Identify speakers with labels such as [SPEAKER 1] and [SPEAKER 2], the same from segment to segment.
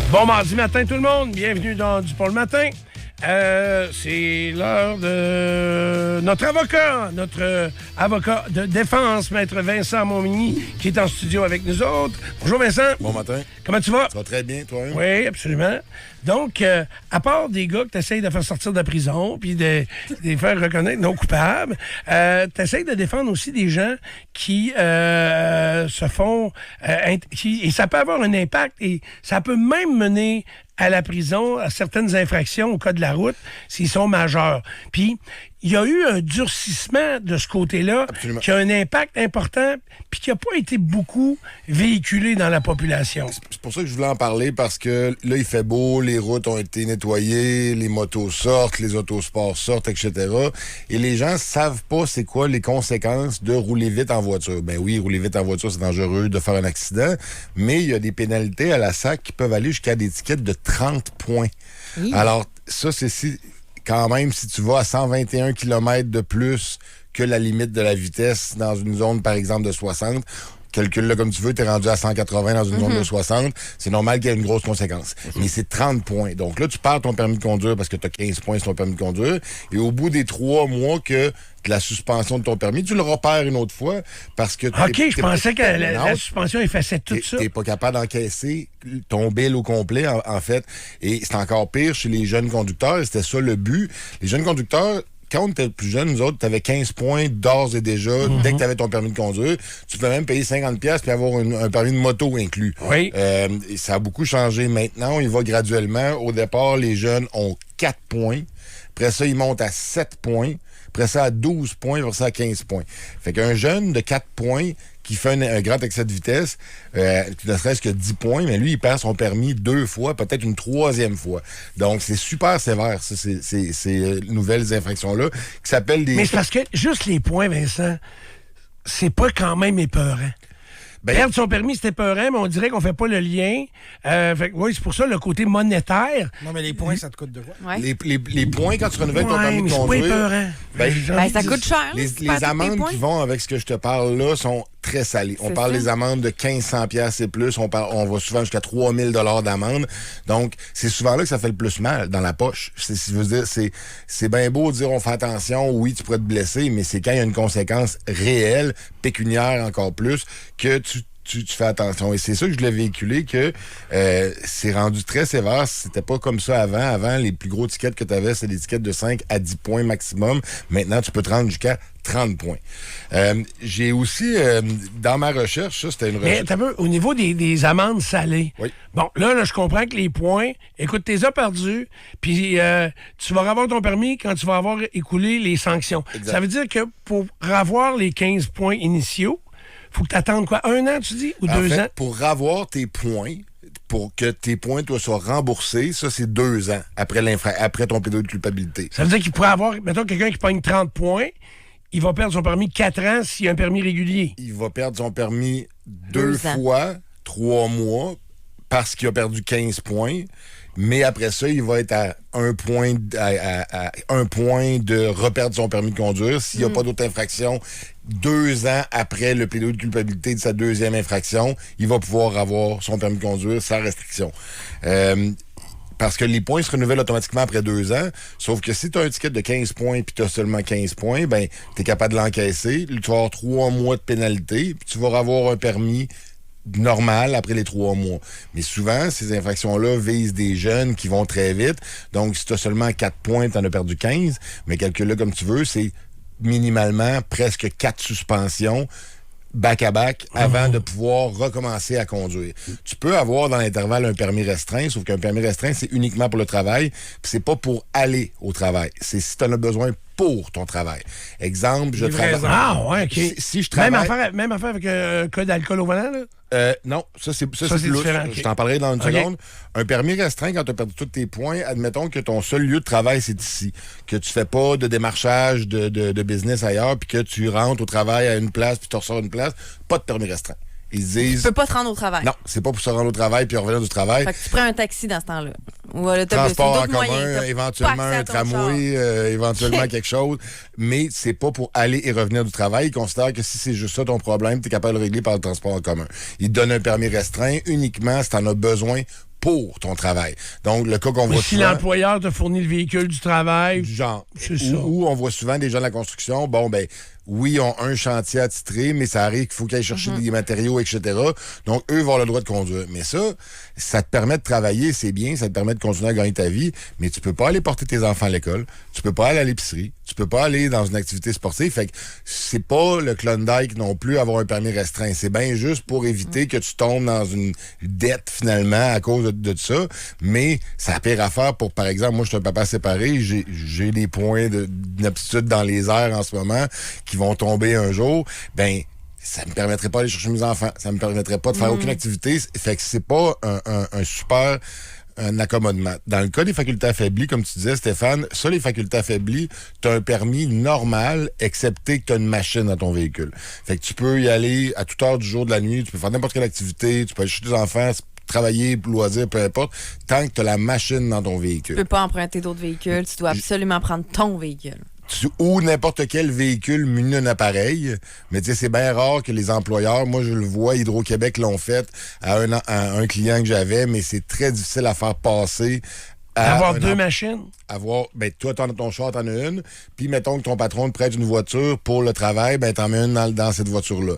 [SPEAKER 1] Bon mardi matin tout le monde, bienvenue dans Du Pont le matin. C'est l'heure de notre avocat de défense, Maître Vincent Montmigny, qui est en studio avec nous autres. Bonjour Vincent.
[SPEAKER 2] Bon matin.
[SPEAKER 1] Comment tu vas?
[SPEAKER 2] Ça va très bien, toi?
[SPEAKER 1] Oui, absolument. Donc, à part des gars que tu essayes de faire sortir de prison puis de les faire reconnaître non coupables, tu essayes de défendre aussi des gens qui se font... et ça peut avoir un impact et ça peut même mener à la prison, à certaines infractions au code de la route, s'ils sont majeurs. Puis, il y a eu un durcissement de ce côté-là.
[SPEAKER 2] Absolument.
[SPEAKER 1] Qui a un impact important puis qui n'a pas été beaucoup véhiculé dans la population.
[SPEAKER 2] C'est pour ça que je voulais en parler, parce que là, il fait beau, les routes ont été nettoyées, les motos sortent, les autosports sortent, etc. Et les gens savent pas c'est quoi les conséquences de rouler vite en voiture. Ben oui, rouler vite en voiture, c'est dangereux de faire un accident, mais il y a des pénalités à la SAC qui peuvent aller jusqu'à des tickets de 30 points. Oui. Alors, ça, c'est quand même, si tu vas à 121 km de plus que la limite de la vitesse dans une zone, par exemple, de 60, calcule-le comme tu veux, t'es rendu à 180 dans une zone de 60, c'est normal qu'il y ait une grosse conséquence. Mais c'est 30 points. Donc là, tu perds ton permis de conduire parce que tu as 15 points sur ton permis de conduire. Et au bout des 3 mois que de la suspension de ton permis, tu le repères une autre fois parce que...
[SPEAKER 1] je pensais que la suspension effaçait tout ça.
[SPEAKER 2] T'es pas capable d'encaisser ton bill au complet, en fait. Et c'est encore pire chez les jeunes conducteurs. C'était ça le but. Les jeunes conducteurs... Quand on était plus jeune, nous autres, tu avais 15 points d'ores et déjà, dès que tu avais ton permis de conduire. Tu pouvais même payer 50$ puis avoir un permis de moto inclus.
[SPEAKER 1] Oui.
[SPEAKER 2] Ça a beaucoup changé. Maintenant, il va graduellement. Au départ, les jeunes ont 4 points. Après ça, ils montent à 7 points. Après ça, à 12 points. Après ça, à 15 points. Fait qu'un jeune de 4 points qui fait un grand excès de vitesse, ne serait-ce que 10 points, mais lui, il perd son permis 2 fois, peut-être une 3e fois. Donc, c'est super sévère, ça, ces nouvelles infractions-là, qui s'appellent des...
[SPEAKER 1] Mais c'est parce que juste les points, Vincent, c'est pas quand même épeurant. Perdre son permis, c'était épeurant, mais on dirait qu'on fait pas le lien. Oui, c'est pour ça le côté monétaire.
[SPEAKER 3] Non, mais les points, ça te coûte de quoi?
[SPEAKER 2] Ouais. Les points, quand tu renouvelles ton permis de conduire...
[SPEAKER 1] C'est pas épeurant.
[SPEAKER 4] Ça coûte cher.
[SPEAKER 2] Les amendes qui vont avec ce que je te parle là sont très salées. On parle des amendes de 1500$ et plus. On va souvent jusqu'à 3000$ d'amende. Donc, c'est souvent là que ça fait le plus mal dans la poche. C'est bien beau de dire on fait attention, oui, tu pourrais te blesser, mais c'est quand il y a une conséquence réelle, pécuniaire encore plus, que tu fais attention. Et c'est ça que je voulais véhiculer, que c'est rendu très sévère. C'était pas comme ça avant. Avant, les plus gros tickets que tu avais, c'était des tickets de 5 à 10 points maximum. Maintenant, tu peux te rendre jusqu'à 30 points. J'ai aussi, dans ma recherche, ça, c'était une recherche...
[SPEAKER 1] Mais t'as vu, au niveau des amendes salées,
[SPEAKER 2] oui.
[SPEAKER 1] Bon, là, je comprends que les points, écoute, t'es perdus, puis tu vas avoir ton permis quand tu vas avoir écoulé les sanctions. Exact. Ça veut dire que pour avoir les 15 points initiaux, faut que tu attendes quoi? 1 an, tu dis? Ou 2 ans?
[SPEAKER 2] Pour avoir tes points, pour que tes points toi, soient remboursés, ça, c'est 2 ans après ton plaidoyer de culpabilité.
[SPEAKER 1] Ça veut dire qu'il pourrait avoir, mettons, quelqu'un qui pogne 30 points, il va perdre son permis 4 ans s'il y a un permis régulier.
[SPEAKER 2] Il va perdre son permis 2 fois, 3 mois, parce qu'il a perdu 15 points. Mais après ça, il va être à 1 point, à 1 point de reperdre son permis de conduire. S'il n'y a pas d'autre infraction, 2 ans après le plaidoyer de culpabilité de sa 2e infraction, il va pouvoir avoir son permis de conduire sans restriction. Parce que les points se renouvellent automatiquement après 2 ans. Sauf que si tu as un ticket de 15 points puis tu as seulement 15 points, ben tu es capable de l'encaisser. Tu vas avoir 3 mois de pénalité puis tu vas avoir un permis normal après les 3 mois. Mais souvent, ces infractions-là visent des jeunes qui vont très vite. Donc, si tu as seulement 4 points, tu en as perdu 15. Mais calcule-le comme tu veux, c'est minimalement presque 4 suspensions back-à-back avant de pouvoir recommencer à conduire. Tu peux avoir dans l'intervalle un permis restreint, sauf qu'un permis restreint, c'est uniquement pour le travail, puis c'est pas pour aller au travail. C'est si tu en as besoin pour ton travail. Exemple, je travaille...
[SPEAKER 1] Ah, ouais, OK.
[SPEAKER 2] Si je travaille...
[SPEAKER 1] Même affaire avec un cas d'alcool au volant, là?
[SPEAKER 2] Non, ça c'est plus.
[SPEAKER 1] Différent.
[SPEAKER 2] Je t'en parlerai dans une seconde. Un permis restreint, quand tu as perdu tous tes points, admettons que ton seul lieu de travail, c'est ici. Que tu fais pas de démarchage de business ailleurs, puis que tu rentres au travail à une place, puis tu ressors à une place, pas de permis restreint. Ils disent...
[SPEAKER 4] Tu peux pas te rendre au travail.
[SPEAKER 2] Non, c'est pas pour se rendre au travail puis revenir du travail.
[SPEAKER 4] Fait que tu prends un taxi dans ce temps-là. Ou l'autobus.
[SPEAKER 2] Transport en commun, éventuellement un tramway, éventuellement quelque chose. Mais c'est pas pour aller et revenir du travail. Ils considèrent que si c'est juste ça ton problème, tu es capable de le régler par le transport en commun. Ils te donnent un permis restreint uniquement si tu en as besoin pour ton travail. Donc, le cas qu'on voit
[SPEAKER 1] Si
[SPEAKER 2] souvent...
[SPEAKER 1] l'employeur te fournit le véhicule du travail,
[SPEAKER 2] Du genre.
[SPEAKER 1] c'est ça.
[SPEAKER 2] Où on voit souvent des gens de la construction, bon, ben, oui, ils ont un chantier attitré, mais ça arrive qu'il faut qu'ils aillent chercher des matériaux, etc. Donc, eux vont avoir le droit de conduire. Mais ça te permet de travailler, c'est bien, ça te permet de continuer à gagner ta vie, mais tu peux pas aller porter tes enfants à l'école, tu peux pas aller à l'épicerie, tu peux pas aller dans une activité sportive. Fait que c'est pas le Klondike non plus avoir un permis restreint. C'est bien juste pour éviter que tu tombes dans une dette, finalement, à cause de ça. Mais ça a pire à faire pour, par exemple, moi, je suis un papa séparé, j'ai des points d'inaptitude dans les airs en ce moment qui vont tomber un jour. Ben, ça me permettrait pas d'aller chercher mes enfants. Ça me permettrait pas de faire aucune activité. Fait que c'est pas un super accommodement. Dans le cas des facultés affaiblies, comme tu disais, Stéphane, ça, les facultés affaiblies, tu as un permis normal, excepté que tu as une machine dans ton véhicule. Fait que tu peux y aller à toute heure du jour, de la nuit, tu peux faire n'importe quelle activité, tu peux aller chercher tes enfants, travailler, loisir, peu importe, tant que tu as la machine dans ton véhicule.
[SPEAKER 4] Tu peux pas emprunter d'autres véhicules, tu dois absolument prendre ton véhicule.
[SPEAKER 2] Ou n'importe quel véhicule muni d'un appareil. Mais tu sais, c'est bien rare que les employeurs, moi je le vois, Hydro-Québec l'ont fait à un client que j'avais, mais c'est très difficile à faire passer.
[SPEAKER 1] Avoir deux machines?
[SPEAKER 2] Ben, toi, ton char, t'en as une, puis mettons que ton patron te prête une voiture pour le travail, ben, t'en mets une dans cette voiture-là.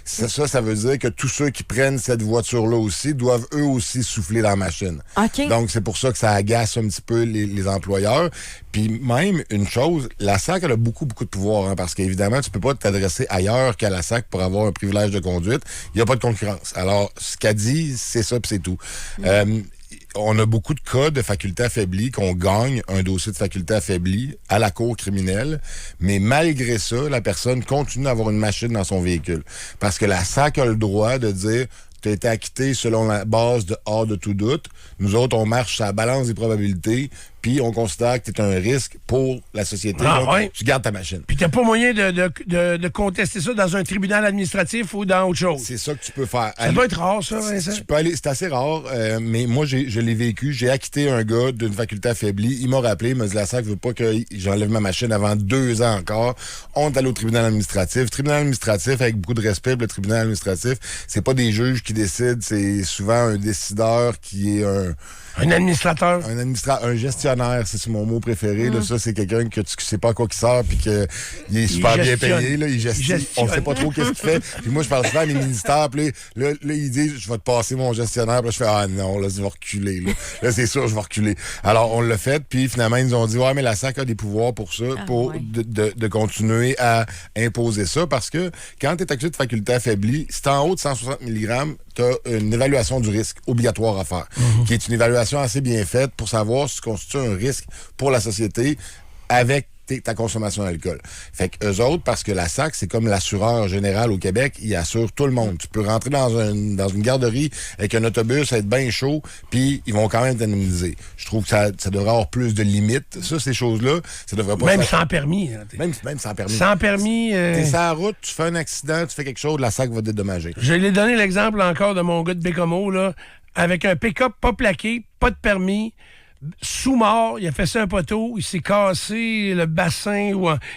[SPEAKER 2] Ça veut dire que tous ceux qui prennent cette voiture-là aussi doivent eux aussi souffler dans la machine.
[SPEAKER 4] OK.
[SPEAKER 2] Donc, c'est pour ça que ça agace un petit peu les employeurs. Puis même, une chose, la SAC, elle a beaucoup, beaucoup de pouvoir, hein, parce qu'évidemment, tu peux pas t'adresser ailleurs qu'à la SAC pour avoir un privilège de conduite. Il n'y a pas de concurrence. Alors, ce qu'elle dit, c'est ça, puis c'est tout. On a beaucoup de cas de facultés affaiblies qu'on gagne un dossier de faculté affaiblie à la cour criminelle, mais malgré ça, la personne continue d'avoir une machine dans son véhicule. Parce que la SAC a le droit de dire tu as été acquitté selon la base de hors de tout doute. Nous autres, on marche sur la balance des probabilités, puis on considère que tu es un risque pour la société. Donc, tu gardes ta machine.
[SPEAKER 1] Puis t'as pas moyen de contester ça dans un tribunal administratif ou dans autre chose.
[SPEAKER 2] C'est ça que tu peux faire.
[SPEAKER 1] Ça doit être rare, ça, Vincent.
[SPEAKER 2] Tu peux aller, c'est assez rare, mais moi, je l'ai vécu. J'ai acquitté un gars d'une faculté affaiblie. Il m'a rappelé, il m'a dit la SAC veut pas que j'enlève ma machine avant 2 ans encore. On est allé au tribunal administratif. Tribunal administratif, avec beaucoup de respect, le tribunal administratif, c'est pas des juges qui décident, c'est souvent un décideur qui est
[SPEAKER 1] un administrateur.
[SPEAKER 2] Un gestionnaire, c'est mon mot préféré. Là, ça, c'est quelqu'un que tu sais pas à quoi qu'il sort puis qu'il est super bien payé. Là, il gestionne. On sait pas trop qu'est-ce qu'il fait. Puis moi, je parle souvent à mes ministères. Puis là, il dit, je vais te passer mon gestionnaire. Puis là, je fais, ah non, là, je vais reculer. Là, c'est sûr, je vais reculer. Alors, on l'a fait. Puis finalement, ils nous ont dit, ouais, mais la SAC a des pouvoirs pour ça, de continuer à imposer ça. Parce que quand tu es accusé de faculté affaiblie, si t'es en haut de 160 mg, tu as une évaluation du risque obligatoire à faire, qui est une évaluation assez bien faite pour savoir si tu constitues un risque pour la société avec ta consommation d'alcool. Fait que eux autres, parce que la SAC, c'est comme l'assureur général au Québec, il assure tout le monde. Tu peux rentrer dans une garderie avec un autobus, être bien chaud, puis ils vont quand même t'indemniser. Je trouve que ça devrait avoir plus de limites. Ça, ces choses-là, ça devrait pas...
[SPEAKER 1] Même sans permis. Hein,
[SPEAKER 2] même sans permis.
[SPEAKER 1] Sans permis...
[SPEAKER 2] T'es sur la route, tu fais un accident, tu fais quelque chose, la SAC va te dédommager.
[SPEAKER 1] Je l'ai donné l'exemple encore de mon gars de Bécomo, là, avec un pick-up pas plaqué, pas de permis, sous-mort, il a fait ça un poteau, il s'est cassé le bassin,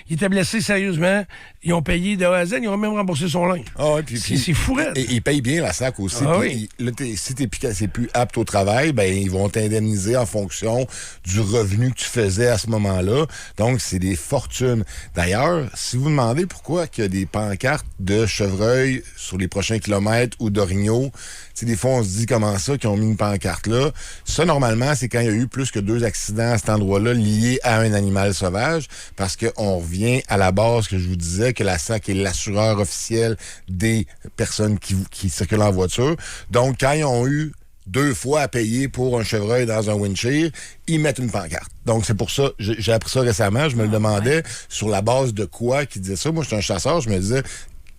[SPEAKER 1] il était blessé sérieusement. Ils ont payé de A à Z, ils ont même remboursé son linge.
[SPEAKER 2] Ah ouais,
[SPEAKER 1] c'est fou, raide.
[SPEAKER 2] Et ils payent bien la SAC aussi.
[SPEAKER 1] Ah
[SPEAKER 2] puis, là, si c'est plus apte au travail, ben ils vont t'indemniser en fonction du revenu que tu faisais à ce moment-là. Donc, c'est des fortunes. D'ailleurs, si vous demandez pourquoi il y a des pancartes de chevreuil sur les prochains kilomètres ou d'orignaux, des fois, on se dit comment ça qu'ils ont mis une pancarte là. Ça, normalement, c'est quand il y a eu plus que 2 accidents à cet endroit-là liés à un animal sauvage, parce qu'on revient à la base que je vous disais, que la SAC est l'assureur officiel des personnes qui circulent en voiture. Donc, quand ils ont eu 2 fois à payer pour un chevreuil dans un windshield, ils mettent une pancarte. Donc, c'est pour ça, j'ai appris ça récemment, je me le demandais, sur la base de quoi qu'ils disaient ça. Moi, je suis un chasseur, je me disais...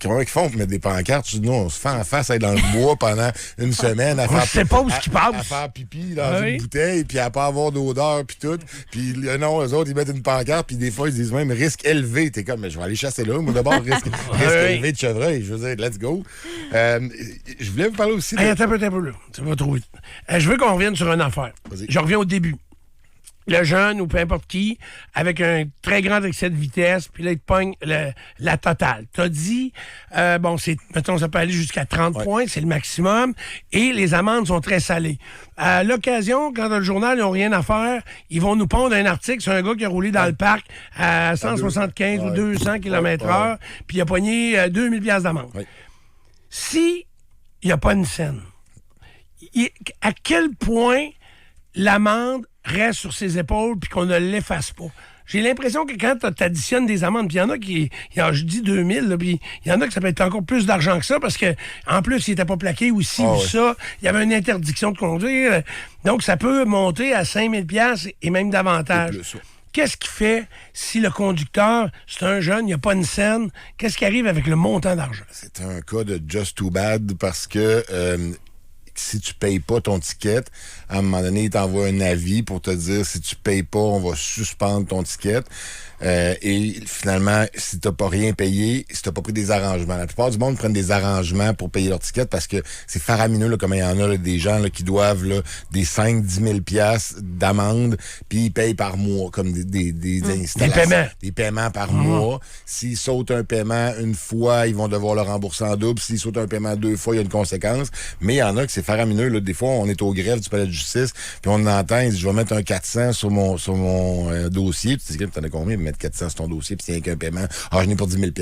[SPEAKER 2] Comment ils font pour mettre des pancartes? Je dis, nous, on se fait en face à être dans le bois pendant une semaine à faire pipi dans une bouteille, puis à pas avoir d'odeur, puis tout. Puis non, eux autres, ils mettent une pancarte, puis des fois, ils disent même risque élevé. T'es comme, mais je vais aller chasser là. Moi, d'abord, risque élevé de chevreuil. Je veux dire, let's go. Je voulais vous parler aussi de...
[SPEAKER 1] Attends un peu, là. Ça va trop vite. Je veux qu'on revienne sur une affaire.
[SPEAKER 2] Vas-y.
[SPEAKER 1] Je reviens au début. le jeune ou peu importe qui, avec un très grand excès de vitesse, puis là, il te pogne la totale. T'as dit, mettons, ça peut aller jusqu'à 30 points, c'est le maximum, et les amendes sont très salées. À l'occasion, quand dans le journal, ils n'ont rien à faire, ils vont nous pondre un article sur un gars qui a roulé dans le parc à 175 ou 200 km/h, puis il a pogné 2000 $ d'amende. Si il n'y a pas une scène, à quel point l'amende reste sur ses épaules puis qu'on ne l'efface pas? J'ai l'impression que quand tu additionnes des amendes, puis il y en a qui, je dis 2000, puis il y en a que ça peut être encore plus d'argent que ça parce que en plus, il n'était pas plaqué ou ci ou ça, il y avait une interdiction de conduire. Donc, ça peut monter à 5000 $ et même davantage. Qu'est-ce qui fait si le conducteur, c'est un jeune, il n'y a pas une scène, qu'est-ce qui arrive avec le montant d'argent?
[SPEAKER 2] C'est un cas de just too bad parce que si tu payes pas ton ticket, à un moment donné, il t'envoie un avis pour te dire si tu payes pas, on va suspendre ton ticket. Et finalement, si t'as pas rien payé, si t'as pas pris des arrangements. La plupart du monde prennent des arrangements pour payer leur ticket parce que c'est faramineux, là, comme il y en a là, des gens là, qui doivent là, des 5-10 000 $ d'amende, puis ils payent par mois, comme des installations. Des paiements par mois. S'ils sautent un paiement une fois, ils vont devoir le rembourser en double. S'ils sautent un paiement 2 fois, il y a une conséquence. Mais il y en a que c'est faramineux. Là. Des fois, on est au greffe du palais de justice, puis on entend, il dit, je vais mettre un 400 sur mon dossier. Puis tu dis, t'en as combien? 400 sur ton dossier, puis c'est rien qu'un paiement. Je n'ai pas 10 000 $.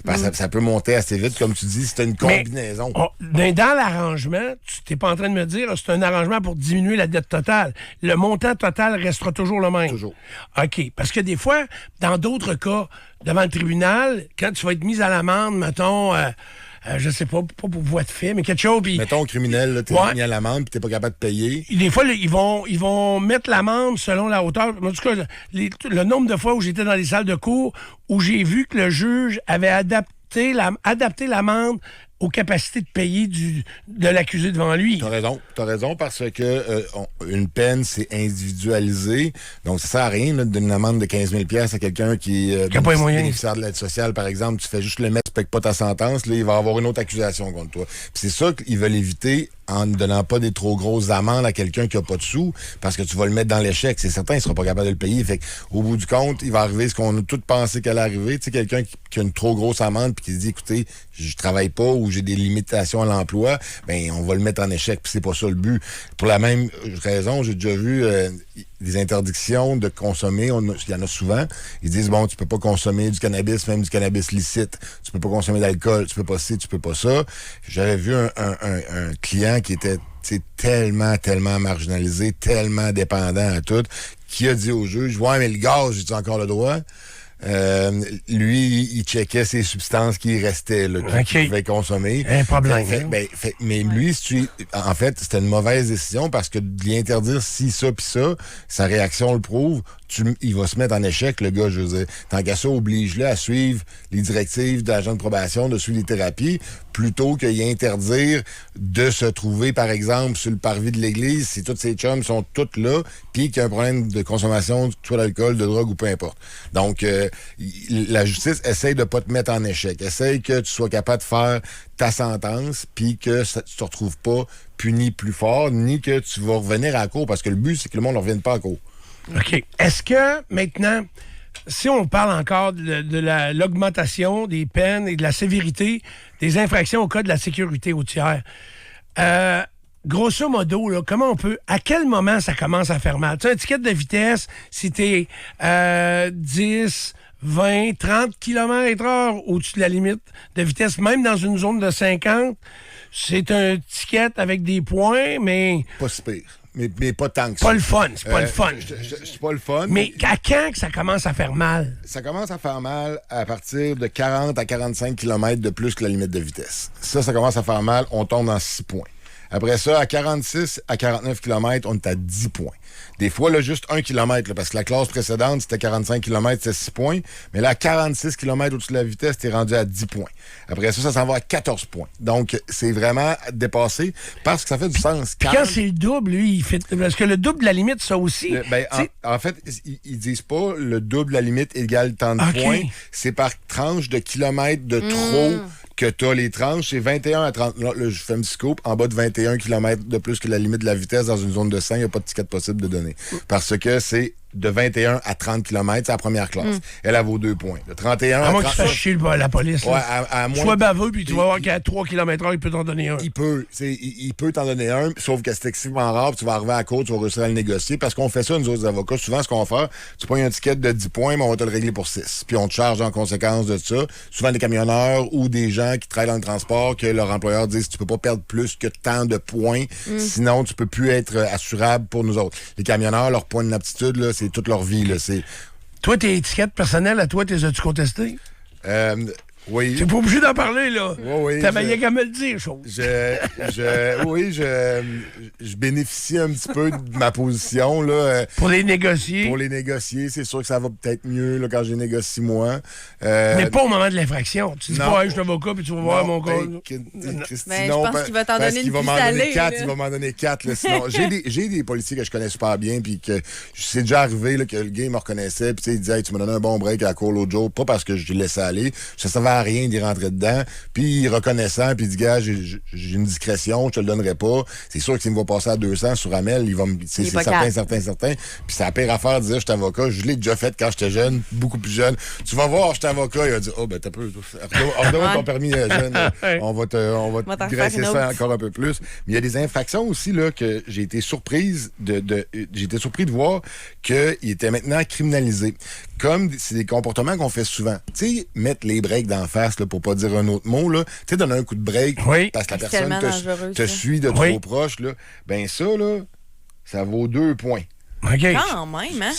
[SPEAKER 2] Parce que ça peut monter assez vite, comme tu dis, c'est une combinaison.
[SPEAKER 1] Mais dans l'arrangement, tu n'es pas en train de me dire c'est un arrangement pour diminuer la dette totale. Le montant total restera toujours le même.
[SPEAKER 2] Toujours.
[SPEAKER 1] OK. Parce que des fois, dans d'autres cas, devant le tribunal, quand tu vas être mis à l'amende, mettons... je sais pas pour voie de fait, mais quelque chose. Pis,
[SPEAKER 2] mettons, criminel, t'es mis à l'amende puis t'es pas capable de payer.
[SPEAKER 1] Des fois, ils vont mettre l'amende selon la hauteur. En tout cas, le nombre de fois où j'étais dans les salles de cours où j'ai vu que le juge avait adapté l'amende aux capacités de payer de l'accusé devant lui.
[SPEAKER 2] T'as raison parce que une peine, c'est individualisé. Donc, ça sert à rien là, de donner une amende de 15 000 $ à quelqu'un qui
[SPEAKER 1] a pas les moyens.
[SPEAKER 2] Bénéficiaire de l'aide sociale, par exemple. Tu fais juste le mettre, tu payes pas ta sentence, là, il va avoir une autre accusation contre toi. Puis c'est ça qu'ils veulent éviter en ne donnant pas des trop grosses amendes à quelqu'un qui a pas de sous, parce que tu vas le mettre dans l'échec. C'est certain, il sera pas capable de le payer. Fait au bout du compte, il va arriver ce qu'on a tous pensé qu'elle allait arriver. Tu sais, quelqu'un qui a une trop grosse amende puis qui se dit, écoutez, je travaille pas ou j'ai des limitations à l'emploi, ben on va le mettre en échec. Puis c'est pas ça le but. Pour la même raison, j'ai déjà vu des interdictions de consommer. Il y en a souvent. Ils disent, bon, tu peux pas consommer du cannabis, même du cannabis licite. Tu peux pas consommer d'alcool. Tu peux pas ci, tu peux pas ça. J'avais vu un client qui était tellement marginalisé, tellement dépendant à tout, qui a dit au juge, ouais, mais le gaz, j'ai-tu encore le droit? Lui, il checkait ses substances qui restaient, là, qu'il pouvait consommer.
[SPEAKER 1] Un problème.
[SPEAKER 2] Mais lui, en fait, c'était une mauvaise décision parce que de lui interdire ci, ça, pis ça, sa réaction le prouve, il va se mettre en échec, le gars, je veux dire. Tant qu'à ça, oblige-le à suivre les directives de l'agent de probation, de suivre les thérapies, plutôt qu'y interdire de se trouver, par exemple, sur le parvis de l'église, si tous ses chums sont tous là, puis qu'il y a un problème de consommation, soit d'alcool, de drogue ou peu importe. Donc, la justice essaye de pas te mettre en échec. Essaye que tu sois capable de faire ta sentence, puis que tu te retrouves pas puni plus fort, ni que tu vas revenir à la cour, parce que le but, c'est que le monde ne revienne pas à la cour.
[SPEAKER 1] OK. Est-ce que, maintenant, si on parle encore de l'augmentation des peines et de la sévérité des infractions au cas de la sécurité routière, grosso modo, là, à quel moment ça commence à faire mal? Tu sais, un ticket de vitesse, si t'es 10, 20, 30 km/h au-dessus de la limite de vitesse, même dans une zone de 50, c'est un ticket avec des points, mais...
[SPEAKER 2] Pas si pire. Mais pas tant que ça.
[SPEAKER 1] Pas le fun, c'est pas le fun.
[SPEAKER 2] C'est pas le fun.
[SPEAKER 1] Mais à quand que ça commence à faire mal?
[SPEAKER 2] Ça commence à faire mal à partir de 40 à 45 km de plus que la limite de vitesse. Ça commence à faire mal, on tombe dans 6 points. Après ça, à 46 à 49 km, on est à 10 points. Des fois, là, juste 1 km, là, parce que la classe précédente, c'était 45 km, c'était 6 points. Mais là, à 46 km au-dessus de la vitesse, t'es rendu à 10 points. Après ça, ça s'en va à 14 points. Donc, c'est vraiment dépassé parce que ça fait du sens.
[SPEAKER 1] Puis quand c'est le double, lui, il fait... Parce que le double de la limite, ça aussi...
[SPEAKER 2] En fait, ils disent pas le double de la limite égale tant de points. C'est par tranche de kilomètres de trop que tu as les tranches. C'est 21 à 30... Là, je fais un petit scoop. En bas de 21 km de plus que la limite de la vitesse dans une zone de 100, il n'y a pas de ticket possible de donner. Parce que c'est de 21 à 30 km, c'est la première classe. Elle vaut 2 points. De 31
[SPEAKER 1] À
[SPEAKER 2] à
[SPEAKER 1] moins que tu
[SPEAKER 2] 30...
[SPEAKER 1] fasses chier la police.
[SPEAKER 2] Ouais,
[SPEAKER 1] Là.
[SPEAKER 2] à moins...
[SPEAKER 1] Sois baveux, puis tu vas voir qu'à 3 km/h, il peut t'en donner un.
[SPEAKER 2] Il peut t'en donner un, sauf que c'est excessivement rare, puis tu vas arriver à la cour, tu vas réussir à le négocier, parce qu'on fait ça, nous autres avocats, souvent, ce qu'on va faire, tu prends un ticket de 10 points, mais on va te le régler pour 6. Puis on te charge en conséquence de ça. Souvent des camionneurs ou des gens qui travaillent dans le transport, que leur employeur dit, tu peux pas perdre plus que tant de points, sinon tu peux plus être assurable pour nous autres. Les camionneurs, leur point d'inaptitude, là, c'est toute leur vie, là, c'est...
[SPEAKER 1] Toi, tes étiquettes personnelles, à toi, t'es as-tu contestées?
[SPEAKER 2] Oui.
[SPEAKER 1] T'es pas obligé d'en parler, là.
[SPEAKER 2] Oui,
[SPEAKER 1] T'as rien qu'à me le dire, chose.
[SPEAKER 2] Je bénéficie un petit peu de ma position, là.
[SPEAKER 1] Pour les négocier.
[SPEAKER 2] Pour les négocier, c'est sûr que ça va peut-être mieux, là, quand j'ai négocié moi.
[SPEAKER 1] Mais pas au moment de l'infraction. Tu dis
[SPEAKER 2] non.
[SPEAKER 1] pas, hey, je suis avocat, puis tu vas voir mon cas.
[SPEAKER 4] Mais je pense qu'il va t'en donner une plus salée.
[SPEAKER 2] Il va m'en donner 4, là. Sinon, j'ai des policiers que je connais super bien, puis que c'est déjà arrivé, là, que le gars, il me reconnaissait, puis il disait, hey, tu m'as donné un bon break à la cour l'autre jour, pas parce que je l'ai laissé aller. Ça servait à rien d'y rentrer dedans. Puis reconnaissant, puis il dit, gars, j'ai une discrétion, je te le donnerai pas. C'est sûr que s'il me va passer à 200 sur Amel, il va me... C'est certain. Puis c'est la pire affaire de dire, je suis avocat. Je l'ai déjà fait quand j'étais jeune, beaucoup plus jeune. Tu vas voir, je suis avocat. Il a dit, oh, ben, t'as peu. Redonne ton permis jeune. On va te graisser ça encore un peu plus. Mais il y a des infractions aussi, là, que j'ai été surpris de voir qu'il était maintenant criminalisé. Comme c'est des comportements qu'on fait souvent. Tu sais, mettre les breaks d'en face, là, pour pas dire un autre mot, là. Tu sais, donner un coup de break parce que la personne te suit de trop proche, là. Ben ça, là, ça vaut 2 points.
[SPEAKER 1] Okay.
[SPEAKER 4] Quand même, hein?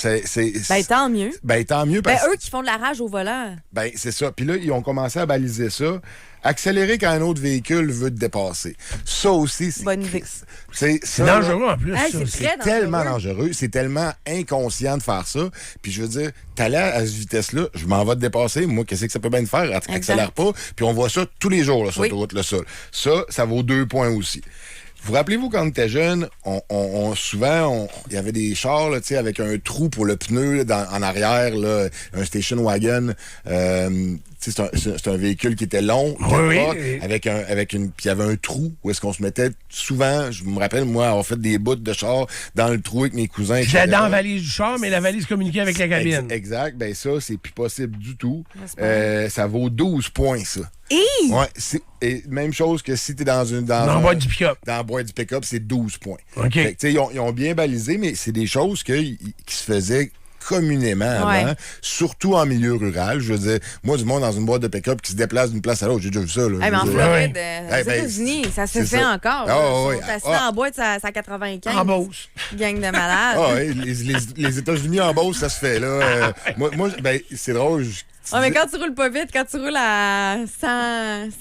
[SPEAKER 2] Ben,
[SPEAKER 4] tant mieux.
[SPEAKER 2] Ben, tant mieux.
[SPEAKER 4] Ben, eux qui font de la rage au volant.
[SPEAKER 2] Ben, c'est ça. Puis là, ils ont commencé à baliser ça. Accélérer quand un autre véhicule veut te dépasser. Ça aussi, c'est...
[SPEAKER 4] Bonne idée.
[SPEAKER 2] C'est
[SPEAKER 1] dangereux en plus.
[SPEAKER 4] Hey,
[SPEAKER 1] ça.
[SPEAKER 4] c'est
[SPEAKER 2] tellement dangereux. C'est tellement inconscient de faire ça. Puis je veux dire, t'allais à cette vitesse-là, je m'en vais te dépasser. Moi, qu'est-ce que ça peut bien te faire? Accélère pas. Puis on voit ça tous les jours, là, sur l'autoroute, le sol. Ça vaut 2 points aussi. Vous rappelez-vous, quand on était jeune, souvent, il y avait des chars, là, avec un trou pour le pneu là, en arrière, là, un station wagon. C'est un véhicule qui était long, avec une, puis il y avait un trou où est-ce qu'on se mettait souvent. Je me rappelle, moi, avoir fait des bouts de char dans le trou avec mes cousins.
[SPEAKER 1] J'étais dans la valise du char, mais la valise communiquait avec la cabine.
[SPEAKER 2] Exact. Ben ça, c'est plus possible du tout. Ça vaut 12 points, ça. Ouais, et même chose que si tu es dans la
[SPEAKER 1] boîte du pick-up.
[SPEAKER 2] Dans la boîte du pick-up, c'est 12 points.
[SPEAKER 1] OK.
[SPEAKER 2] Fait que, ils ont bien balisé, mais c'est des choses qui se faisaient communément avant, surtout en milieu rural. Je veux dire, moi, du monde dans une boîte de pick-up qui se déplace d'une place à l'autre, j'ai déjà vu ça. Là,
[SPEAKER 4] mais en Floride, aux États-Unis, ça se fait encore. En boîte, ça 95.
[SPEAKER 1] En Beauce.
[SPEAKER 4] Gang de malades.
[SPEAKER 2] Les États-Unis en Beauce, ça se fait. Là. Moi, c'est drôle.
[SPEAKER 4] Mais quand tu roules pas vite, quand tu roules à 100,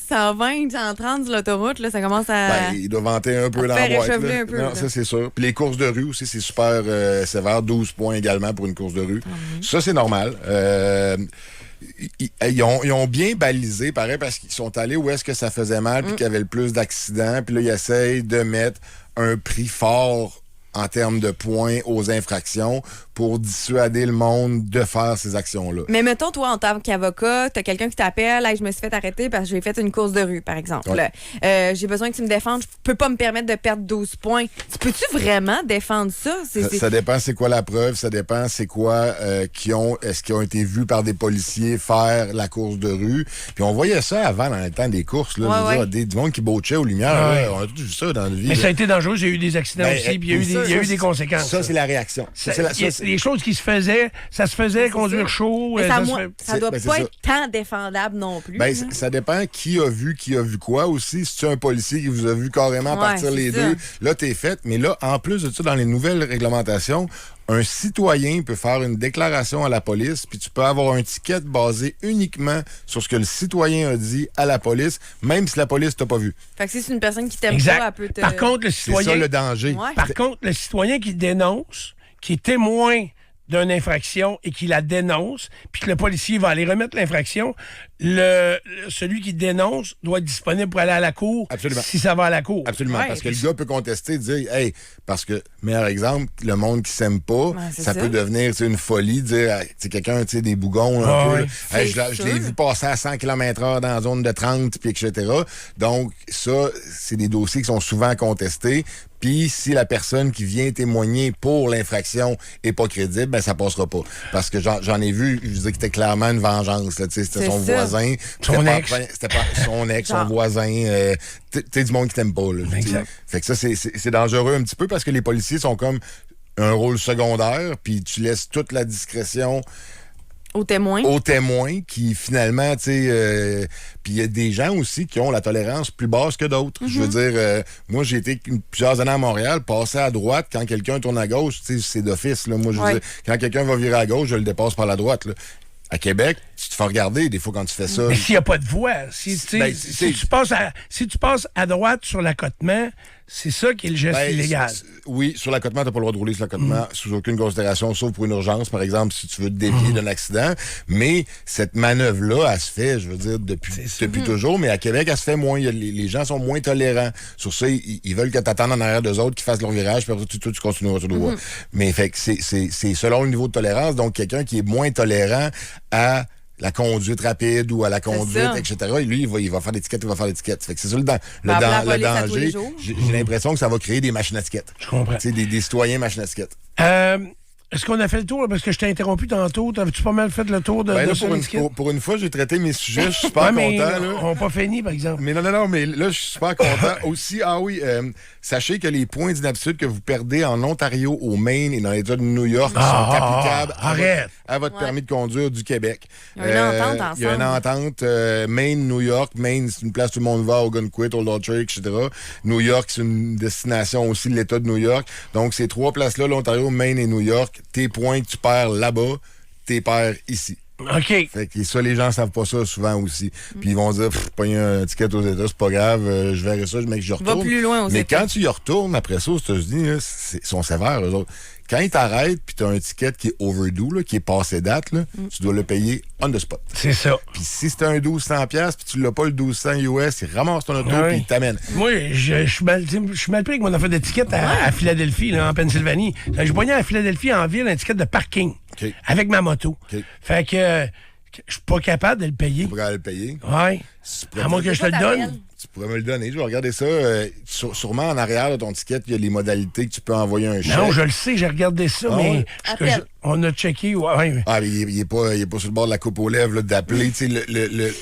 [SPEAKER 4] 120, 130 sur l'autoroute, là, ça commence à...
[SPEAKER 2] il doit vanter un peu dans la boîte.
[SPEAKER 4] Un peu,
[SPEAKER 2] non, ça, c'est sûr. Puis les courses de rue aussi, c'est super sévère. 12 points également pour une course de rue. Ça, c'est normal. Ils ont bien balisé, pareil, parce qu'ils sont allés où est-ce que ça faisait mal puis qu'il y avait le plus d'accidents. Puis là, ils essayent de mettre un prix fort en termes de points aux infractions pour dissuader le monde de faire ces actions-là.
[SPEAKER 4] Mais mettons, toi, en tant qu'avocat, t'as quelqu'un qui t'appelle, hey, je me suis fait arrêter parce que j'ai fait une course de rue, par exemple. J'ai besoin que tu me défendes, je peux pas me permettre de perdre 12 points. Tu peux-tu vraiment défendre ça?
[SPEAKER 2] Ça dépend c'est quoi la preuve, ça dépend c'est quoi est-ce qu'ils ont été vus par des policiers faire la course de rue. Puis on voyait ça avant dans le temps des courses, là, du monde qui botchait aux lumières. Là, on a tout vu ça dans la vie.
[SPEAKER 1] Mais ça a été dangereux, j'ai eu des accidents aussi, puis il y a eu des conséquences.
[SPEAKER 2] Ça, c'est la réaction.
[SPEAKER 1] Les choses qui se faisaient, ça se faisait conduire chaud.
[SPEAKER 4] Ça doit pas être tant défendable non plus.
[SPEAKER 2] Ça dépend qui a vu quoi aussi. Si tu es un policier qui vous a vu carrément partir les deux, là, t'es fait. Mais là, en plus de ça, dans les nouvelles réglementations, un citoyen peut faire une déclaration à la police, puis tu peux avoir un ticket basé uniquement sur ce que le citoyen a dit à la police, même si la police t'a pas vu.
[SPEAKER 4] Fait que si c'est une personne qui t'aime pas, elle peut te...
[SPEAKER 1] Par contre, le citoyen...
[SPEAKER 2] C'est ça le danger.
[SPEAKER 4] Ouais.
[SPEAKER 1] Par contre, le citoyen qui dénonce, qui est témoin d'une infraction et qui la dénonce, puis que le policier va aller remettre l'infraction, celui qui dénonce doit être disponible pour aller à la cour.
[SPEAKER 2] Absolument.
[SPEAKER 1] Si ça va à la cour.
[SPEAKER 2] Absolument, parce que le gars peut contester, dire, hey, parce que, meilleur exemple, le monde qui s'aime pas, ça peut devenir une folie, dire, c'est quelqu'un, tu sais, des bougons, un peu. Hey, je l'ai vu passer à 100 km/h dans la zone de 30, puis etc. Donc, ça, c'est des dossiers qui sont souvent contestés, Puis si la personne qui vient témoigner pour l'infraction est pas crédible, ben ça passera pas. Parce que j'en ai vu, je disais que c'était clairement une vengeance. Là, c'était son voisin. C'était pas son ex, son voisin. Tu sais, du monde qui t'aime pas. Là, fait que ça, c'est dangereux un petit peu parce que les policiers sont comme un rôle secondaire, puis tu laisses toute la discrétion
[SPEAKER 4] aux témoins
[SPEAKER 2] qui, finalement, tu sais... puis il y a des gens aussi qui ont la tolérance plus basse que d'autres. Je veux dire, moi, j'ai été plusieurs années à Montréal, passer à droite, quand quelqu'un tourne à gauche, tu sais, c'est d'office. Là. Moi, je veux dire, quand quelqu'un va virer à gauche, je le dépasse par la droite. Là. À Québec, tu te fais regarder des fois quand tu fais ça.
[SPEAKER 1] Mais s'il n'y a pas de voie, si tu passes à droite sur l'accotement, c'est ça qui est le geste illégal.
[SPEAKER 2] Oui, sur l'accotement, tu n'as pas le droit de rouler sur l'accotement sous aucune considération, sauf pour une urgence, par exemple, si tu veux te dévier d'un accident. Mais cette manœuvre-là, elle se fait, je veux dire, depuis toujours. Mais à Québec, elle se fait moins. Les gens sont moins tolérants. Sur ça, ils veulent que tu attendes en arrière d'eux autres, qu'ils fassent leur virage, puis après, tu continues sur le voie. Mais fait que c'est selon le niveau de tolérance. Donc, quelqu'un qui est moins tolérant à la conduite rapide ou à la conduite, etc. Et lui, il va faire l'étiquette, il va faire l'étiquette. Fait que c'est ça le danger. J'ai l'impression que ça va créer des machines à tickets.
[SPEAKER 1] Je comprends.
[SPEAKER 2] Des citoyens machines à tickets.
[SPEAKER 1] Est-ce qu'on a fait le tour? Parce que je t'ai interrompu tantôt. T'avais-tu pas mal fait le tour de
[SPEAKER 2] pour une fois, j'ai traité mes sujets. Je suis super content.
[SPEAKER 1] On n'a pas fini, par exemple.
[SPEAKER 2] Mais non, mais là, je suis super content. Aussi, sachez que les points d'inaptitude que vous perdez en Ontario, au Maine et dans l'État de New York sont applicables à votre permis de conduire du Québec.
[SPEAKER 4] Il y a une entente ensemble.
[SPEAKER 2] Il y a une entente Maine, New York. Maine, c'est une place où tout le monde va, Algonquin, Old Orchard, etc. New York, c'est une destination aussi de l'État de New York. Donc, ces trois places-là, l'Ontario, Maine et New York, tes points que tu perds là-bas, t'es perds ici.
[SPEAKER 1] OK.
[SPEAKER 2] Fait que ça, les gens savent pas ça souvent aussi. Puis ils vont dire, pogner un ticket aux États, c'est pas grave, je verrai ça, je retourne.
[SPEAKER 4] Va plus loin aux États.
[SPEAKER 2] Mais quand tu y retournes après ça aux États-Unis, ils sont sévères, eux autres. Quand ils t'arrêtent, puis t'as un ticket qui est overdue, là, qui est passé date, là, tu dois le payer on the spot.
[SPEAKER 1] C'est ça.
[SPEAKER 2] Puis si c'est un 1200$, puis tu l'as pas le 1200 US, ils ramassent ton auto, puis ils t'amènent.
[SPEAKER 1] Moi, je suis mal pris avec mon affaire d'étiquette à Philadelphie, là, en Pennsylvanie. Je voyais à Philadelphie, en ville, un ticket de parking avec ma moto. Fait que je suis pas capable de le payer.
[SPEAKER 2] Tu pourrais le payer?
[SPEAKER 1] Oui. À moins que je te le donne.
[SPEAKER 2] Tu pourrais me le donner. Je vais regarder ça. Sûrement en arrière de ton ticket, il y a les modalités que tu peux envoyer un chèque.
[SPEAKER 1] Non, je le sais, j'ai regardé ça, mais on a checké.
[SPEAKER 2] Ah, mais il est pas sur le bord de la coupe aux lèvres là, d'appeler. Tu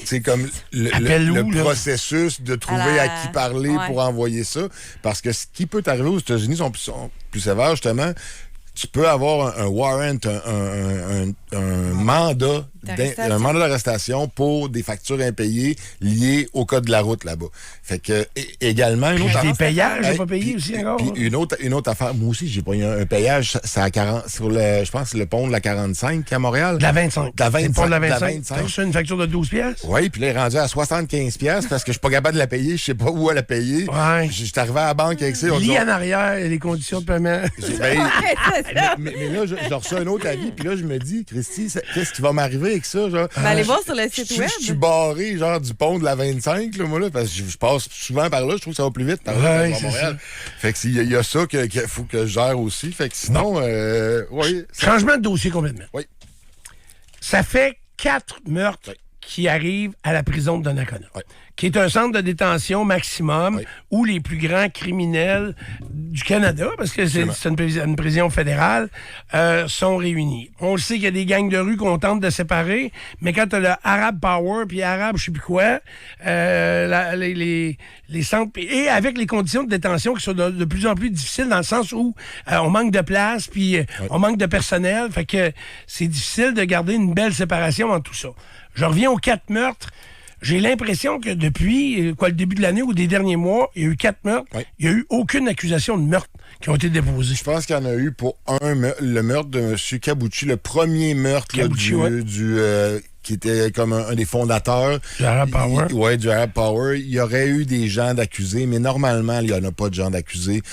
[SPEAKER 2] sais, comme le processus de trouver à qui parler pour envoyer ça. Parce que ce qui peut t'arriver aux États-Unis sont plus sévères, justement. Tu peux avoir un warrant, un mandat d'arrestation pour des factures impayées liées au code de la route là-bas. Fait que également une autre
[SPEAKER 1] des payages, j'ai pas payé aussi encore.
[SPEAKER 2] Puis une autre affaire, moi aussi j'ai payé un payage, c'est à 40 sur je pense le pont de la 45 à Montréal.
[SPEAKER 1] De la 25.
[SPEAKER 2] De la 25.
[SPEAKER 1] Le pont de la 25. T'as reçu une facture de 12$?
[SPEAKER 2] Oui, puis là, il est rendu à 75$ parce que je suis pas capable de la payer, je sais pas où elle la payer.
[SPEAKER 1] Ouais.
[SPEAKER 2] J'étais arrivé à la banque avec ça.
[SPEAKER 1] Lis en arrière les conditions de paiement.
[SPEAKER 2] Mais là, je reçois un autre avis, puis là, je me dis, Christy, qu'est-ce qui va m'arriver avec ça? Genre,
[SPEAKER 4] allez voir sur le site web.
[SPEAKER 2] Je suis barré, genre, du pont de la 25, là, moi, là, parce que je passe souvent par là, je trouve que ça va plus vite par là, à Montréal. Fait que il y a ça qu'il faut que je gère aussi. Fait que sinon,
[SPEAKER 1] Changement de dossier complètement.
[SPEAKER 2] Oui.
[SPEAKER 1] Ça fait 4 meurtres qui arrivent à la prison de Donnacona, qui est un centre de détention maximum où les plus grands criminels du Canada, parce que c'est une prison fédérale, sont réunis. On le sait qu'il y a des gangs de rue qu'on tente de séparer, mais quand tu as le Arab Power puis Arab je sais plus quoi, les centres... Et avec les conditions de détention qui sont de plus en plus difficiles dans le sens où on manque de place puis on manque de personnel, fait que c'est difficile de garder une belle séparation entre tout ça. Je reviens aux 4 meurtres. J'ai l'impression que depuis le début de l'année ou des derniers mois, il y a eu 4 meurtres. Il n'y a eu aucune accusation de meurtre qui ont été déposées.
[SPEAKER 2] Je pense qu'il y en a eu pour le meurtre de M. Cabucci, le premier meurtre qui était comme un des fondateurs.
[SPEAKER 1] Du Arab Power.
[SPEAKER 2] Oui, du Arab Power. Il y aurait eu des gens d'accusés, mais normalement, il n'y en a pas de gens d'accusés.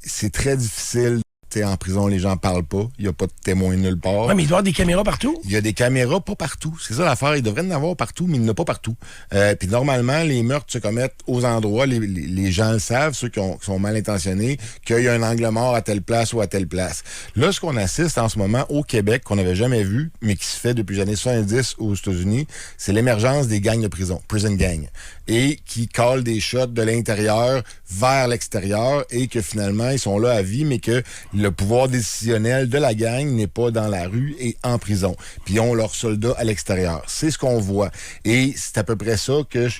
[SPEAKER 2] C'est très difficile en prison, les gens parlent pas. Il n'y a pas de témoins nulle part.
[SPEAKER 1] Oui, mais il doit y avoir des caméras partout.
[SPEAKER 2] Il y a des caméras pas partout. C'est ça l'affaire. Il devrait en avoir partout, mais il n'y en a pas partout. Puis normalement, les meurtres se commettent aux endroits, les gens le savent, ceux qui sont mal intentionnés, qu'il y a un angle mort à telle place ou à telle place. Là, ce qu'on assiste en ce moment au Québec, qu'on n'avait jamais vu, mais qui se fait depuis les années 70 aux États-Unis, c'est l'émergence des gangs de prison gang, et qui collent des shots de l'intérieur vers l'extérieur et que finalement, ils sont là à vie, mais que le pouvoir décisionnel de la gang n'est pas dans la rue et en prison. Puis ils ont leurs soldats à l'extérieur. C'est ce qu'on voit. Et c'est à peu près ça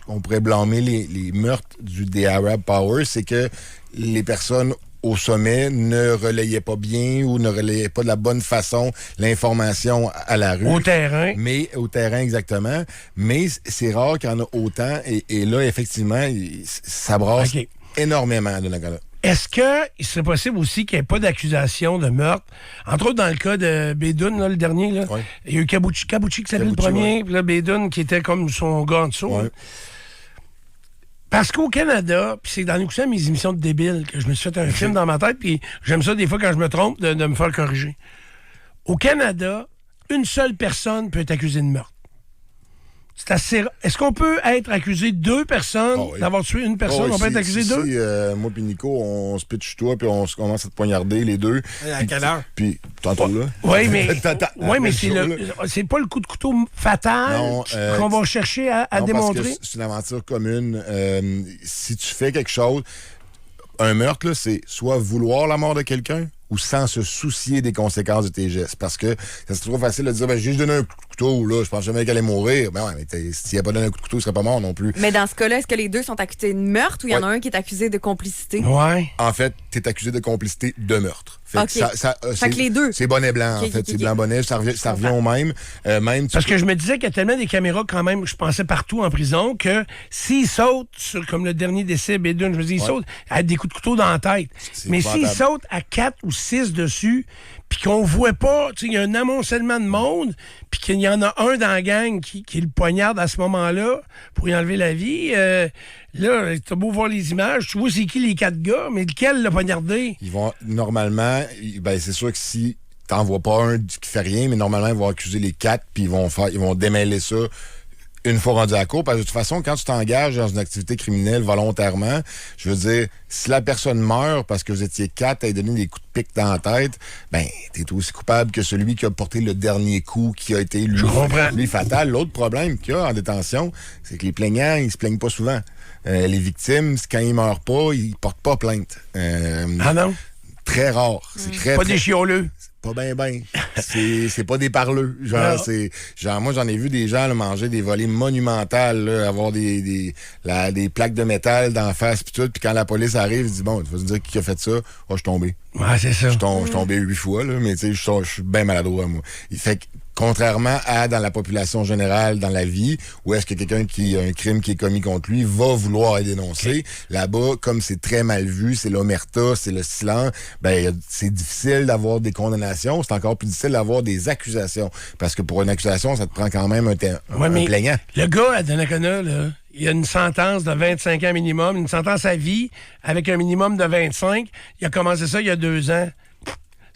[SPEAKER 2] qu'on pourrait blâmer les meurtres des Arab Power, c'est que les personnes au sommet ne relayaient pas bien ou ne relayaient pas de la bonne façon l'information à la rue.
[SPEAKER 1] Au terrain.
[SPEAKER 2] Mais au terrain, exactement. Mais c'est rare qu'il y en a autant. Et là, effectivement, ça brasse énormément de là.
[SPEAKER 1] Est-ce qu'il serait possible aussi qu'il n'y ait pas d'accusation de meurtre? Entre autres, dans le cas de Bédoun, là, le dernier, là, il y a eu Kabouchi qui s'appelait le premier, puis là, Bédoun qui était comme son gars en dessous.
[SPEAKER 2] Ouais.
[SPEAKER 1] Parce qu'au Canada, puis c'est dans écoutant mes émissions de débiles que je me suis fait un film dans ma tête, puis j'aime ça des fois quand je me trompe de me faire corriger. Au Canada, une seule personne peut être accusée de meurtre. C'est assez. Est-ce qu'on peut être accusé de 2 personnes d'avoir tué une personne? On peut être accusé de 2?
[SPEAKER 2] Moi et Nico, on se pitch toi puis on commence à te poignarder les deux.
[SPEAKER 3] À quelle heure?
[SPEAKER 2] Puis, t'entends là?
[SPEAKER 1] Oui, mais, c'est pas le coup de couteau fatal qu'on va chercher à démontrer.
[SPEAKER 2] Parce que c'est une aventure commune. Si tu fais quelque chose, un meurtre, là, c'est soit vouloir la mort de quelqu'un ou sans se soucier des conséquences de tes gestes. Parce que c'est trop facile de dire, j'ai juste donné un coup de couteau, là, je pense jamais qu'elle allait mourir. Ben ouais, mais s'il n'a pas donné un coup de couteau, il serait pas mort non plus.
[SPEAKER 4] Mais dans ce cas-là, est-ce que les deux sont accusés de meurtre ou il y en a un qui est accusé de complicité?
[SPEAKER 1] Ouais.
[SPEAKER 2] En fait, tu es accusé de complicité de meurtre. Fait que
[SPEAKER 4] fait que les deux.
[SPEAKER 2] C'est bonnet blanc, en fait. C'est blanc-bonnet, ça revient au même.
[SPEAKER 1] Parce que je me disais qu'il y a tellement des caméras quand même, je pensais partout en prison, que s'ils sautent, comme le dernier décès, Bédune, je me dis, ils sautent à des coups de couteau dans la tête. Mais s'ils sautent à 4 ou 6 dessus, puis qu'on voit pas, tu sais, il y a un amoncellement de monde, puis qu'il y en a un dans la gang qui le poignarde à ce moment-là pour y enlever la vie, là, t'as beau voir les images, tu vois c'est qui les 4 gars, mais lequel l'a poignardé?
[SPEAKER 2] Ils vont, normalement, c'est sûr que si t'en vois pas un qui fait rien, mais normalement, ils vont accuser les 4, puis ils vont démêler ça une fois rendu à la cour, parce que de toute façon, quand tu t'engages dans une activité criminelle volontairement, je veux dire, si la personne meurt parce que vous étiez 4 à lui donner des coups de pique dans la tête, ben, t'es aussi coupable que celui qui a porté le dernier coup qui a été lui fatal. L'autre problème qu'il y a en détention, c'est que les plaignants, ils se plaignent pas souvent. Les victimes, quand ils meurent pas, ils portent pas plainte.
[SPEAKER 1] Ah non?
[SPEAKER 2] Très rare. C'est très,
[SPEAKER 1] pas des chioleux.
[SPEAKER 2] Pas ben. C'est pas des parleux. Moi, j'en ai vu des gens là, manger des volées monumentales, là, avoir des plaques de métal d'en face, puis tout. Puis quand la police arrive, il dit, bon, tu vas se dire qui a fait ça? Oh, je suis tombé.
[SPEAKER 1] Ouais, c'est ça.
[SPEAKER 2] Je suis tombé 8 fois, là, mais tu sais, je suis bien maladroit, moi. Il fait que, contrairement à dans la population générale, dans la vie, où est-ce que quelqu'un qui a un crime qui est commis contre lui va vouloir être dénoncé, là-bas, comme c'est très mal vu, c'est l'omerta, c'est le silence, ben c'est difficile d'avoir des condamnations, c'est encore plus difficile d'avoir des accusations. Parce que pour une accusation, ça te prend quand même un plaignant.
[SPEAKER 1] Le gars à Donnacona, là, il a une sentence de 25 ans minimum, une sentence à vie avec un minimum de 25. Il a commencé ça il y a 2 ans.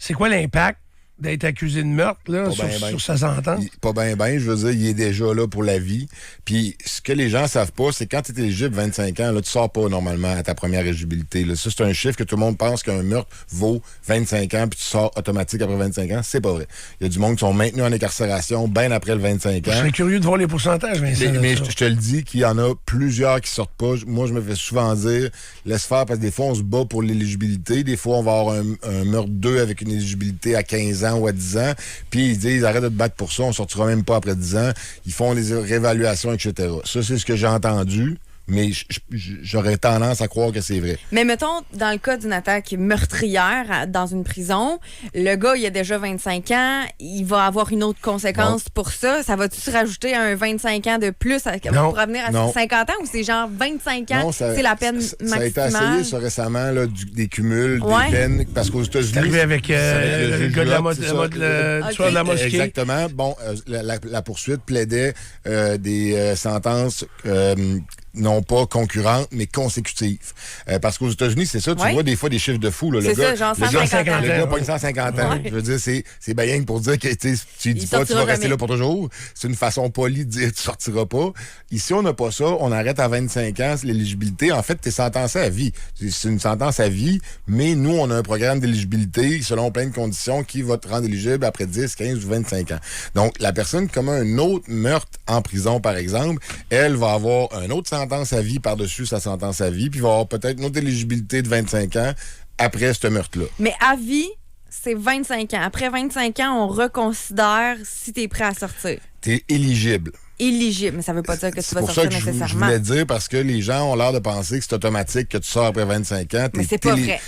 [SPEAKER 1] C'est quoi l'impact d'être accusé de meurtre là, sur sa sentence?
[SPEAKER 2] Pas bien, je veux dire, il est déjà là pour la vie. Puis ce que les gens savent pas, c'est quand tu es éligible 25 ans, là, tu sors pas normalement à ta première éligibilité. Là. Ça, c'est un chiffre que tout le monde pense qu'un meurtre vaut 25 ans, puis tu sors automatique après 25 ans. C'est pas vrai. Il y a du monde qui sont maintenus en incarcération bien après le 25 ans.
[SPEAKER 1] Je serais curieux de voir les pourcentages, Vincent.
[SPEAKER 2] Mais je te le dis qu'il y en a plusieurs qui sortent pas. Moi, je me fais souvent dire, laisse faire, parce que des fois, on se bat pour l'éligibilité. Des fois, on va avoir un meurtre 2 avec une éligibilité à 15 ans ou à 10 ans, puis ils disent arrête de te battre pour ça, on sortira même pas après 10 ans. Ils font des réévaluations, etc. Ça, c'est ce que j'ai entendu, mais j'aurais tendance à croire que c'est vrai.
[SPEAKER 4] Mais mettons, dans le cas d'une attaque meurtrière dans une prison, le gars, il a déjà 25 ans, il va avoir une autre conséquence pour ça. Ça va-tu se rajouter un 25 ans de plus pour revenir à 50 ans ou c'est genre 25 ans, c'est la peine maximale?
[SPEAKER 2] Ça a été essayé ça, récemment, là, des cumuls, des peines, parce qu'aux États-Unis...
[SPEAKER 1] C'est arrivé avec le gars de la mosquée.
[SPEAKER 2] Exactement. Bon, la poursuite plaidait des sentences non pas concurrentes, mais consécutives. Parce qu'aux États-Unis, c'est ça, tu vois des fois des chiffres de fou. Là,
[SPEAKER 4] c'est ça, genre 150 ans.
[SPEAKER 2] Le gars pogne 150 ans. Je veux dire, c'est bien rien pour dire que tu dis pas tu vas rester là pour toujours. C'est une façon polie de dire tu sortiras pas. Ici, on n'a pas ça. On arrête à 25 ans l'éligibilité. En fait, tu es sentencé à vie. C'est une sentence à vie, mais nous, on a un programme d'éligibilité selon plein de conditions qui va te rendre éligible après 10, 15 ou 25 ans. Donc, la personne qui commet un autre meurtre en prison, par exemple, elle va avoir une autre sentence à vie par-dessus sa sentence à vie, puis va avoir peut-être une autre éligibilité de 25 ans après ce meurtre-là.
[SPEAKER 4] Mais à vie, c'est 25 ans. Après 25 ans, on reconsidère si tu es prêt à sortir.
[SPEAKER 2] Tu es éligible.
[SPEAKER 4] Éligible, mais ça veut pas dire que tu vas sortir nécessairement.
[SPEAKER 2] C'est pour ça que je voulais dire, parce que les gens ont l'air de penser que c'est automatique que tu sors après 25 ans.
[SPEAKER 4] Mais c'est pas vrai.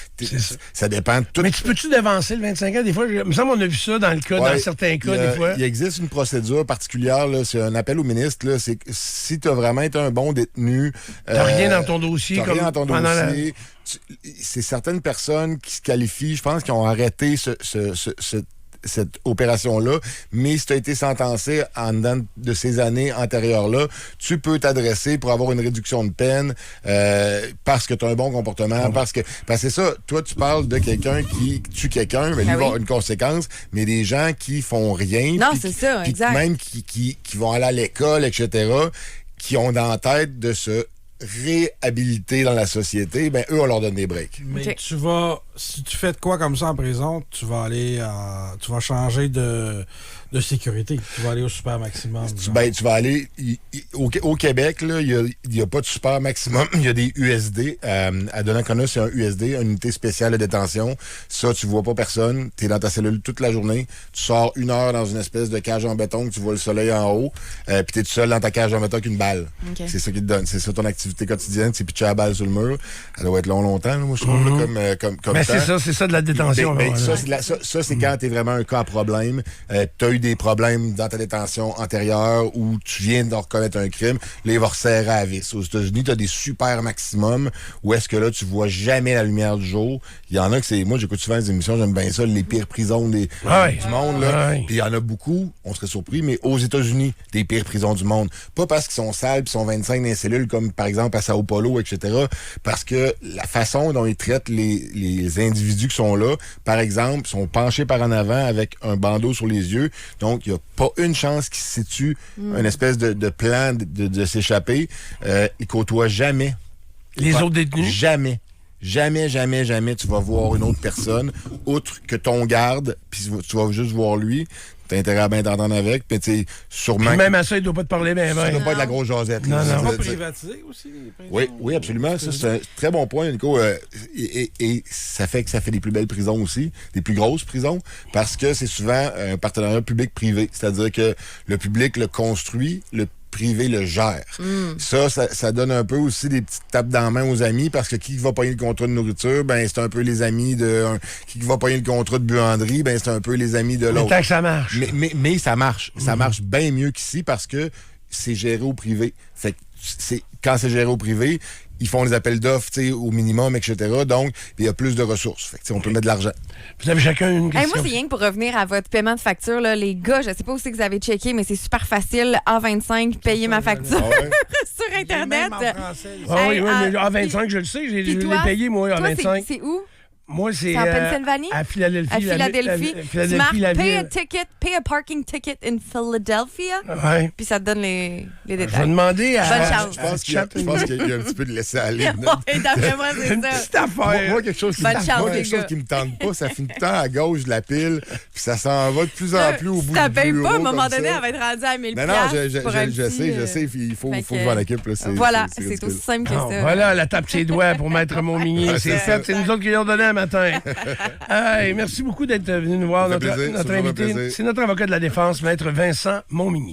[SPEAKER 2] Ça dépend de tout.
[SPEAKER 1] Mais tu peux-tu devancer le 25 ans? Des fois, il me semble qu'on a vu ça dans le cas, dans certains cas, des fois.
[SPEAKER 2] Il existe une procédure particulière, là, c'est un appel au ministre. Là, c'est que si tu as vraiment été un bon détenu...
[SPEAKER 1] T'as rien dans ton dossier.
[SPEAKER 2] T'as rien dans ton dossier. C'est certaines personnes qui se qualifient, je pense, qui ont arrêté cette opération-là, mais si tu as été sentencé en dedans de ces années antérieures-là, tu peux t'adresser pour avoir une réduction de peine parce que tu as un bon comportement, parce que c'est ça, toi tu parles de quelqu'un qui tue quelqu'un, mais lui va avoir une conséquence, mais des gens qui font rien,
[SPEAKER 4] non, c'est ça, exact.
[SPEAKER 2] Même qui vont aller à l'école, etc., qui ont dans la tête de se réhabiliter dans la société, ben eux, on leur donne des breaks.
[SPEAKER 3] Mais si tu fais de quoi comme ça en prison, tu vas changer de sécurité. Tu vas aller au super maximum.
[SPEAKER 2] Tu vas aller... Au Québec, il n'y a pas de super maximum. Il y a des USD. À Donnacona, c'est un USD, une unité spéciale de détention. Ça, tu vois pas personne. Tu es dans ta cellule toute la journée. Tu sors 1 heure dans une espèce de cage en béton que tu vois le soleil en haut. Puis tu es tout seul dans ta cage en béton avec une balle. Okay. C'est ça qui te donne. C'est ça ton activité quotidienne. C'est pitcher la balle sur le mur. Elle doit être longtemps, là, moi, je trouve, comme
[SPEAKER 1] mais c'est ça de la détention.
[SPEAKER 2] Ça, c'est quand tu es vraiment un cas à problème. Tu as eu des problèmes dans ta détention antérieure où tu viens de reconnaître un crime, là, il va resserrer à vis. Aux États-Unis, tu as des super maximums où est-ce que là, tu vois jamais la lumière du jour. Il y en a que c'est... Moi, j'écoute souvent les émissions, j'aime bien ça, les pires prisons du monde. Là. Puis il y en a beaucoup, on serait surpris, mais aux États-Unis, des pires prisons du monde. Pas parce qu'ils sont sales puis sont 25 dans les cellules, comme par exemple à Sao Paulo, etc. Parce que la façon dont ils traitent les individus qui sont là, par exemple, sont penchés par en avant avec un bandeau sur les yeux. Donc, il n'y a pas une chance qu'ils se situent une espèce de plan de s'échapper. Ils côtoient jamais.
[SPEAKER 1] Les autres détenus?
[SPEAKER 2] Jamais. Jamais tu vas voir une autre personne, outre que ton garde, puis tu vas juste voir lui. T'as intérêt à bien t'entendre avec, puis tu sais, sûrement...
[SPEAKER 1] Puis même à ça, il doit pas te parler bien.
[SPEAKER 2] Ça doit pas être la grosse jasette.
[SPEAKER 3] Non. C'est pas privatisé aussi, les prisons?
[SPEAKER 2] Oui, absolument. Ça, c'est un très bon point, Nico. Et ça fait que ça fait des plus belles prisons aussi, des plus grosses prisons, parce que c'est souvent un partenariat public-privé. C'est-à-dire que le public le construit, le privé le gère. Ça donne un peu aussi des petites tapes dans la main aux amis, parce que qui va payer le contrat de nourriture, ben c'est un peu les amis de qui va payer le contrat de buanderie, ben c'est un peu les amis de l'autre.
[SPEAKER 1] Mais tant que ça marche.
[SPEAKER 2] Mais ça marche. Ça marche bien mieux qu'ici parce que c'est géré au privé. Fait que quand c'est géré au privé, ils font les appels d'offres au minimum, etc. Donc, il y a plus de ressources. Fait que, on peut mettre de l'argent.
[SPEAKER 1] Vous avez chacun une question.
[SPEAKER 4] Moi, c'est rien que pour revenir à votre paiement de facture. Là, les gars, je sais pas où c'est que vous avez checké, mais c'est super facile. A25, payer ma facture sur Internet.
[SPEAKER 3] Même en français,
[SPEAKER 1] oui, mais A25, je le sais. Je l'ai payé, moi, A25.
[SPEAKER 4] C'est où?
[SPEAKER 1] Moi, c'est
[SPEAKER 4] en Pennsylvanie?
[SPEAKER 1] À Philadelphie.
[SPEAKER 4] À Philadelphie. Tu marques pay a parking ticket in Philadelphia.
[SPEAKER 1] Ouais.
[SPEAKER 4] Puis ça te donne les détails.
[SPEAKER 1] Je vais demander à...
[SPEAKER 4] Bonne chance.
[SPEAKER 2] Je pense qu'il y a un petit peu de laisser aller.
[SPEAKER 4] D'après moi, c'est ça.
[SPEAKER 1] Une petite affaire.
[SPEAKER 2] Moi, quelque chose qui me tente pas, ça finit tout le temps à gauche de la pile, puis ça s'en va de plus en plus au bout du bureau.
[SPEAKER 4] Ça paye pas, à un moment donné, elle va être rendue à 1000 $.
[SPEAKER 2] Non, je sais, il faut que je m'en occupe.
[SPEAKER 4] Voilà, c'est aussi simple que ça.
[SPEAKER 1] Voilà, la tape ses doigts pour Maître Montmigny. C'est fait, c'est nous autres qui l'ont donné un matin. Merci beaucoup d'être venu nous voir. Notre invité, c'est notre avocat de la défense, Maître Vincent Montmigny.